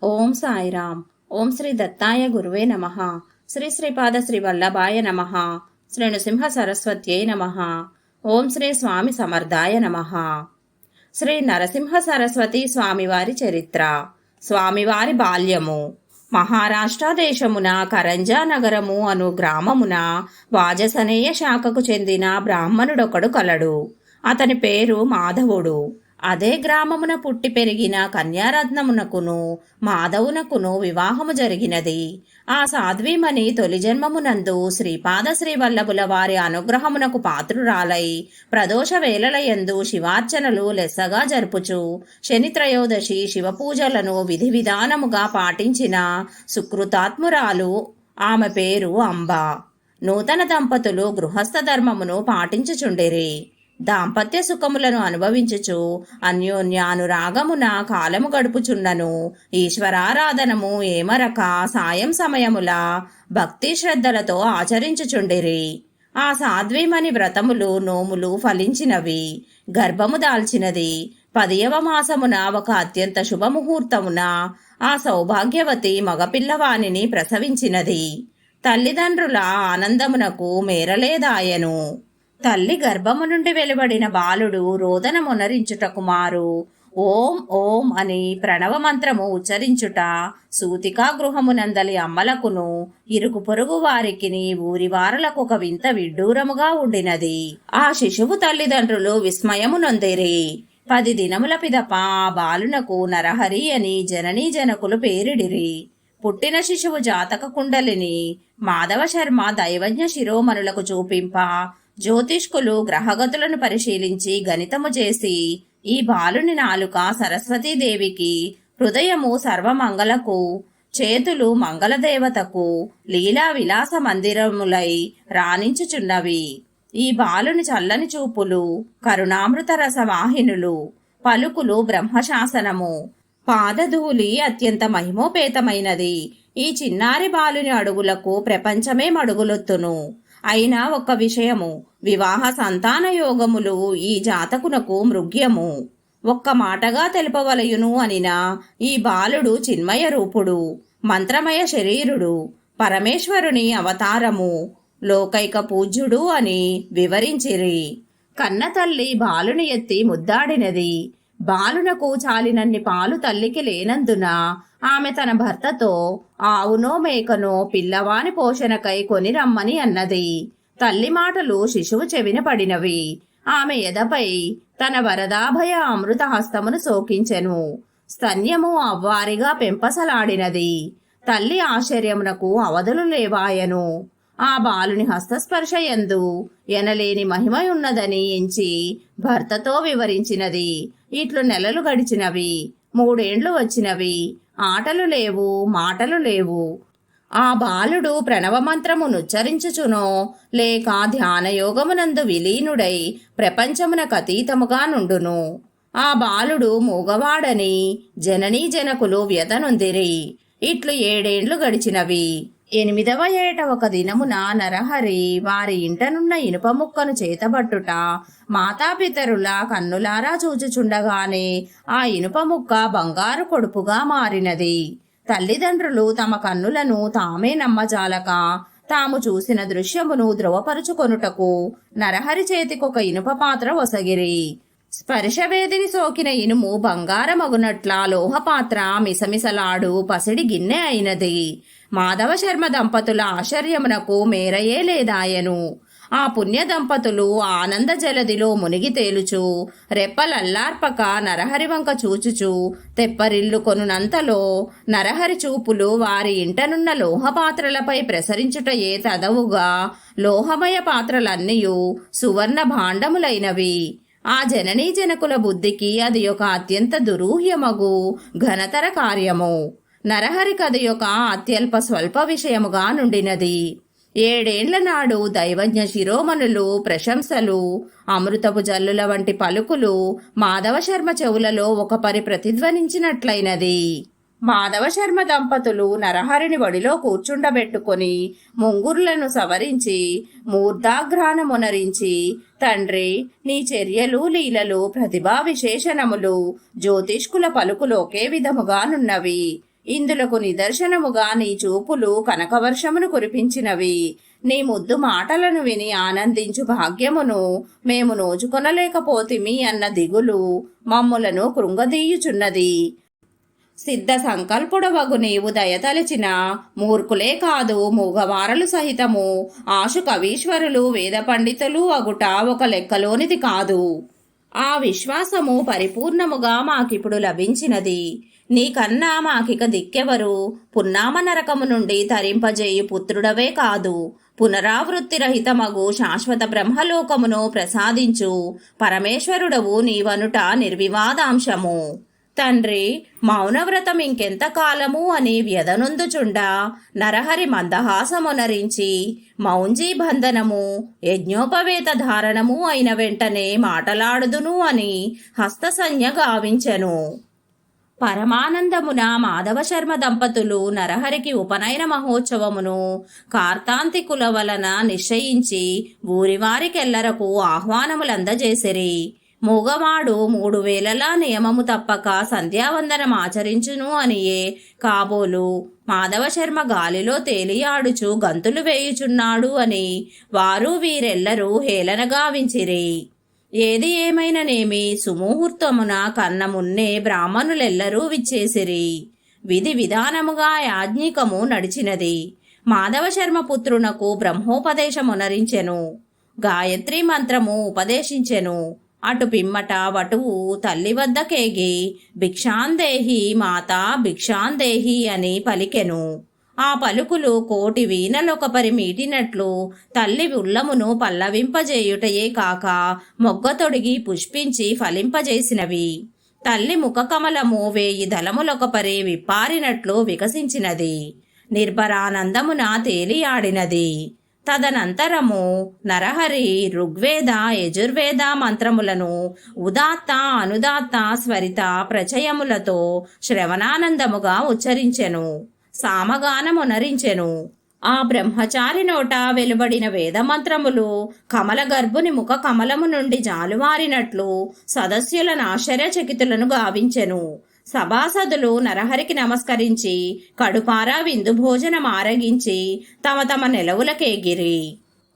ఓం సాయిరామ్. ఓం శ్రీ దత్తాయ గురువే నమః. శ్రీ శ్రీపాద శ్రీ వల్లభాయ నమః. శ్రీ నృసింహ సరస్వత్యై నమః. ఓం శ్రీ స్వామి సమర్థాయ నమః. శ్రీ నరసింహ సరస్వతి స్వామివారి చరిత్ర. స్వామివారి బాల్యము. మహారాష్ట్ర దేశమున కరంజా నగరము అను గ్రామమున వాజసనేయ శాఖకు చెందిన బ్రాహ్మణుడొకడు కలడు. అతని పేరు మాధవుడు. అదే గ్రామమున పుట్టి పెరిగిన కన్యారత్నమునకును మాధవునకును వివాహము జరిగినది. ఆ సాధ్వీమణి తొలి జన్మమునందు శ్రీపాద శ్రీవల్లభుల వారి అనుగ్రహమునకు పాత్రురాలై ప్రదోష వేళలయందు శివార్చనలు లెస్సగా జరుపుచు శని త్రయోదశి శివపూజలను విధి విధానముగా పాటించిన సుకృతాత్మురాలు. ఆమె పేరు అంబ. నూతన దంపతులు గృహస్థ ధర్మమును పాటించుచుండిరి. దాంపత్య సుఖములను అనుభవించుచు అన్యోన్యానురాగమున కాలము గడుపుచున్నను. ఈశ్వరారాధనము ఏమరక సాయం సమయముల భక్తి శ్రద్ధలతో ఆచరించుచుండిరి. ఆ సాధ్వీమణి వ్రతములు నోములు ఫలించినవి. గర్భము దాల్చినది. 10వ మాసమున ఒక అత్యంత శుభముహూర్తమున ఆ సౌభాగ్యవతి మగపిల్లవానిని ప్రసవించినది. తల్లిదండ్రుల ఆనందమునకు మేరలేదాయను. తల్లి గర్భము నుండి వెలువడిన బాలుడు రోదన మొనరించుటకు మారు ఓం ఓం అని ప్రణవ మంత్రము ఉచ్చరించుట సూతికా గృహమునందలి అమ్మలకును ఇరుగు పొరుగు వారికిని ఊరివారులకు ఒక వింత విడ్డూరముగా ఉండినది. ఆ శిశువు తల్లిదండ్రులు విస్మయము నొందిరి. 10 దినముల పిదప ఆ బాలునకు నరహరి అని జననీ జనకులు పేరిడిరి. పుట్టిన శిశువు జాతక కుండలిని మాధవ శర్మ దైవజ్ఞ శిరోమణులకు చూపింప జ్యోతిష్కులు గ్రహగతులను పరిశీలించి గణితము చేసి ఈ బాలుని నాలుక సరస్వతీదేవికి, హృదయము సర్వమంగళకు, చేతులు మంగళదేవతకు లీలా విలాస మందిరములై రాణించుచున్నవి. ఈ బాలుని చల్లని చూపులు కరుణామృత రసవాహినులు, పలుకులు బ్రహ్మశాసనము, పాదధూళి అత్యంత మహిమోపేతమైనది. ఈ చిన్నారి బాలుని అడుగులకు ప్రపంచమే మడుగులొత్తును. అయినా ఒక్క విషయము, వివాహ సంతాన యోగములు ఈ జాతకునకు మృగ్యము. ఒక్క మాటగా తెలుపవలయును అనినా ఈ బాలుడు చిన్మయ రూపుడు, మంత్రమయ శరీరుడు, పరమేశ్వరుని అవతారము, లోకైక పూజ్యుడు అని వివరించిరి. కన్నతల్లి బాలుని ఎత్తి ముద్దాడినది. బాలునకు చాలినన్ని పాలు తల్లికి లేనందున ఆమె తన భర్తతో ఆవునో మేకనో పిల్లవాని పోషణకై కొని రమ్మని అన్నది. తల్లి మాటలు శిశువు చెవిన పడినవి. ఆమె ఎదపై తన వరదాభయ అమృత హస్తమును సోకించెను. స్తన్యము అవ్వారిగా పెంపసలాడినది. తల్లి ఆశ్చర్యమునకు అవధులు లేవాయను. ఆ బాలుని హస్తస్పర్శ యందు ఎనలేని మహిమయున్నదని ఎంచి భర్తతో వివరించినది. ఇట్లు నెలలు గడిచినవి. 3 ఏండ్లు వచ్చినవి. ఆటలు లేవు, మాటలు లేవు. ఆ బాలుడు ప్రణవమంత్రము నుచ్చరించుచునో లేక ధ్యానయోగమునందు విలీనుడై ప్రపంచమునకు అతీతముగా నుండును. ఆ బాలుడు మూగవాడని జననీ జనకులు వ్యతనొందిరి. ఇట్లు 7 ఏండ్లు గడిచినవి. 8వ ఏట ఒక దినమున నరహరి వారి ఇంటనున్న ఇనుప ముక్కను చేతబట్టుట మాతాపితరుల కన్నులారా చూచుచుండగానే ఆ ఇనుప ముక్క బంగారు కొడుపుగా మారినది. తల్లిదండ్రులు తమ కన్నులను తామే నమ్మజాలక తాము చూసిన దృశ్యమును ధృవపరుచుకొనుటకు నరహరి చేతికొక ఇనుప పాత్ర ఒసగిరి. స్పర్శవేదిని సోకిన ఇనుము బంగారమగునట్ల లోహపాత్ర మిసమిసలాడు పసిడి గిన్నె అయినది. మాధవ శర్మ దంపతుల ఆశ్చర్యమునకు మేరయే లేదాయను. ఆ పుణ్య దంపతులు ఆనంద జలదిలో మునిగి తేలుచు రెప్పలల్లార్పక నరహరి వంక చూచుచు తెప్పరిల్లు కొనునంతలో నరహరి చూపులు వారి ఇంటనున్న లోహపాత్రలపై ప్రసరించుటయే తదవుగా లోహమయ పాత్రలన్నీయు సువర్ణ భాండములైనవి. ఆ జననీ జనకుల బుద్ధికి అది ఒక అత్యంత దురూహ్యమగు ఘనతర కార్యము. నరహరి కథ యొక్క అత్యల్ప స్వల్ప విషయముగా నుండినది. 7 ఏండ్ల నాడు దైవజ్ఞ శిరోమణులు ప్రశంసలు, అమృతపు జల్లుల వంటి పలుకులు మాధవ శర్మ చెవులలో ఒక పరి ప్రతిధ్వనించినట్లయినది. మాధవ శర్మ దంపతులు నరహరిని వడిలో కూర్చుండబెట్టుకొని ముంగుర్లను సవరించి మూర్ధాఘ్రానమునరించి, తండ్రి నీ చర్యలు లీలలు ప్రతిభా విశేషణములు జ్యోతిష్కుల పలుకులు ఒకే విధముగానున్నవి. ఇందులకు నిదర్శనముగా నీ చూపులు కనకవర్షమును కురిపించినవి. నీ ముద్దు మాటలను విని ఆనందించు భాగ్యమును మేము నోచుకొనలేకపోతిమి అన్న దిగులు మమ్ములను కృంగదీయుచున్నది. సిద్ధ సంకల్పుడవగు నీవు దయతలచిన మూర్ఖులే కాదు, మూగవారలు సహితము ఆశు కవీశ్వరులు వేద పండితులు అగుట ఒక లెక్కలోనిది కాదు. ఆ విశ్వాసము పరిపూర్ణముగా మాకిప్పుడు లభించినది. నీకన్నా మాకిక దిక్కెవరు? పున్నామ నరకము నుండి తరింపజేయు పుత్రుడవే కాదు, పునరావృత్తి రహితమగు శాశ్వత బ్రహ్మలోకమును ప్రసాదించు పరమేశ్వరుడవు నీవనుట నిర్వివాదాంశము. తండ్రి, మౌనవ్రతం ఇంకెంత కాలము అని వ్యధనొందుచుండా నరహరి మందహాసమునరించి మౌంజీ బంధనము యజ్ఞోపవేత ధారణము అయిన వెంటనే మాటలాడుదును అని హస్తసంజ్ఞ గావించెను. పరమానందమున మాధవశర్మ దంపతులు నరహరికి ఉపనయన మహోత్సవమును కార్తాంతికుల వలన నిశ్చయించి ఊరివారికెల్లరకు ఆహ్వానములందజేసిరి. మూగవాడు 3 వేళలా నియమము తప్పక సంధ్యావందనం ఆచరించును అనియే కాబోలు మాధవశర్మ గాలిలో తేలియాడుచు గంతులు వేయుచున్నాడు అని వారు వీరెల్లరూ హేళనగావించిరి. ఏది ఏమైననేమి సుముహూర్తమున కన్నమున్నే బ్రాహ్మణులెల్లరూ విచ్చేసిరి. విధి విధానముగా యాజ్ఞికము నడిచినది. మాధవశర్మ పుత్రునకు బ్రహ్మోపదేశమునరించెను. గాయత్రీ మంత్రము ఉపదేశించెను. అటు పిమ్మట వటువు తల్లి వద్దకేగి భిక్షాందేహి మాతా భిక్షాందేహి అని పలికెను. ఆ పలుకులు కోటి వీణలొకపరి మీటినట్లు తల్లి ఉల్లమును పల్లవింపజేయుటయే కాక మొగ్గ తొడిగి పుష్పించి ఫలింపజేసినవి. తల్లి ముఖకమలము 1000 దళములొకపరి విప్పారినట్లు వికసించినది. నిర్భరానందమున తేలియాడినది. తదనంతరము నరహరి ఋగ్వేద యజుర్వేద మంత్రములను ఉదాత్త అనుదాత్త స్వరిత ప్రచయములతో శ్రవణానందముగా ఉచ్చరించెను. సామగానమునరించెను. ఆ బ్రహ్మచారి నోట వెలువడిన వేదమంత్రములు కమల గర్భుని ముఖ కమలము నుండి జాలువారినట్లు సదస్యులను ఆశ్చర్యచకితులను గావించెను. సభాసదులు నరహరికి నమస్కరించి కడుపారా విందు భోజనం ఆరగించి తమ తమ నెలవులకేగిరి.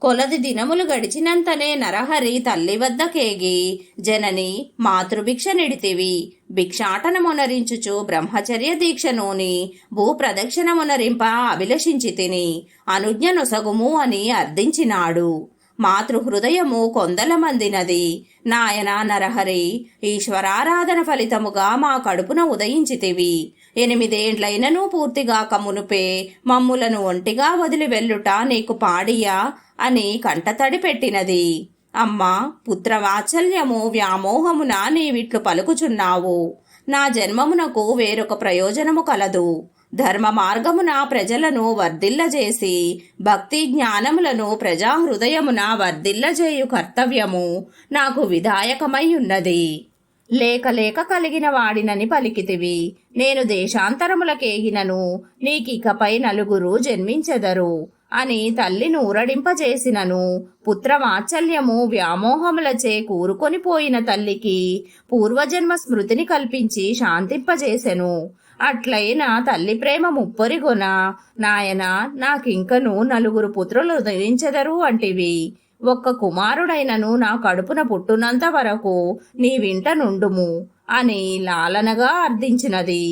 కొలది దినములు గడిచినంతనే నరహరి తల్లి వద్దకేగి జనని మాతృభిక్ష నిడితివి, భిక్షాటనమునరించుచు బ్రహ్మచర్య దీక్షనూని భూప్రదక్షిణమునరింప అభిలషించి తిని అనుజ్ఞ నొసగుము అని అర్థించినాడు. మాతృహృదయము కొందల మందినది. నాయన నరహరి, ఈశ్వరారాధన ఫలితముగా మా కడుపున ఉదయించితివి. 8 ఏండ్లైనను పూర్తిగాక మునుపే మమ్ములను ఒంటిగా వదిలి వెళ్ళుట నీకు పాడియా అని కంటతడి పెట్టినది. అమ్మా, పుత్రవాత్సల్యము వ్యామోహమున నీవిట్లు పలుకుచున్నావు. నా జన్మమునకు వేరొక ప్రయోజనము కలదు. ధర్మ మార్గమున ప్రజలను వర్ధిల్లజేసి భక్తి జ్ఞానములను ప్రజా హృదయమున వర్ధిల్లజేయు కర్తవ్యము నాకు విధాయకమై ఉన్నది. లేక లేక కలిగిన వాడినని పలికితివి. నేను దేశాంతరములకేగినను నీకికపై 4 జన్మించెదరు అని తల్లి నూరడింపజేసినను పుత్రవాత్సల్యము వ్యామోహములచే కూరుకొనిపోయిన తల్లికి పూర్వజన్మ స్మృతిని కల్పించి శాంతింపజేసెను. అట్లయినా తల్లి ప్రేమ ముప్పొరిగొన నాయన, నాకింకను 4 పుత్రులు ఉదయించెదరు అంటివి. ఒక్క కుమారుడైనను నా కడుపున పుట్టునంత వరకు నీ వింట నుండుము అని లాలనగా అర్థించినది.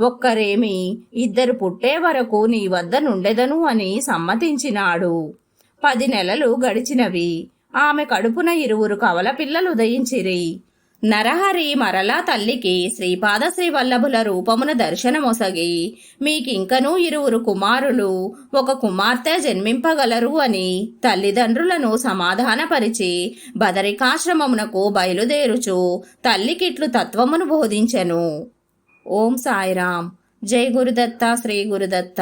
ఒక్కరేమి 2 పుట్టే వరకు నీ వద్ద నుండెదను అని సమ్మతించినాడు. 10 నెలలు గడిచినవి. ఆమె కడుపున 2 కవల పిల్లలు ఉదయించిరి. నరహరి మరలా తల్లికి శ్రీపాద శ్రీవల్లభుల రూపమున దర్శనమొసగి మీకింకనూ 2 కుమారులు 1 కుమార్తె జన్మింపగలరు అని తల్లిదండ్రులను సమాధానపరిచి బదరికాశ్రమమునకు బయలుదేరుచు తల్లికిట్లు తత్వమును బోధించెను. ఓం సాయిరాం. జై గురుదత్త, శ్రీ గురుదత్త.